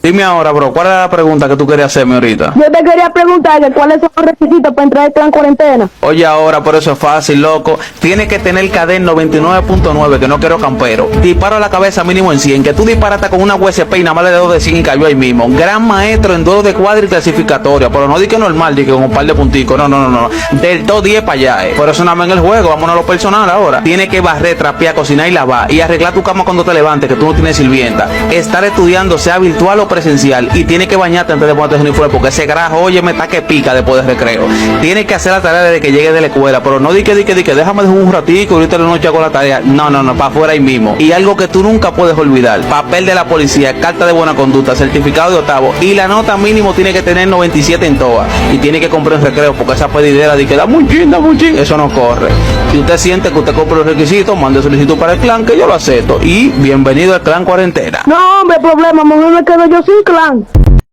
Dime ahora, bro, ¿cuál es la pregunta que tú querías hacerme ahorita? Yo te quería preguntar que cuáles son los requisitos para entrar al clan cuarentena. Oye, ahora, por eso es fácil, loco. Tiene que tener cadena 99.9, que no quiero campero. Disparo a la cabeza mínimo en 100, que tú disparaste con una USP y nada más le dedo de 100 y cayó ahí mismo. Gran maestro en duelo de cuadra y clasificatoria, pero no di que normal, di que con un par de punticos. No. Del todo 10 para allá, Por eso nada más en el juego, vámonos a lo personal ahora. Tiene que barrer, trapear, cocinar y lavar. Y arreglar tu cama cuando te levantes, que tú no tienes sirvienta. Estar estudiando, sea virtual o presencial. Y tiene que bañarte antes de ponerte el uniforme, porque ese grajo, oye, me está que pica después del recreo. Tiene que hacer la tarea desde que llegue de la escuela, pero no di que, déjame dejar un ratico, ahorita la noche hago la tarea. No, para afuera ahí mismo. Y algo que tú nunca puedes olvidar: papel de la policía, carta de buena conducta, certificado de octavo. Y la nota mínimo tiene que tener 97 en todas. Y tiene que comprar un recreo, porque esa pedidera de que da muy chin, eso no corre. Si usted siente que usted compra los requisitos, mande solicitud para el clan, que yo lo acepto. Y bienvenido al clan cuarentena. No, hombre, problema, mejor me quedo yo sin clan.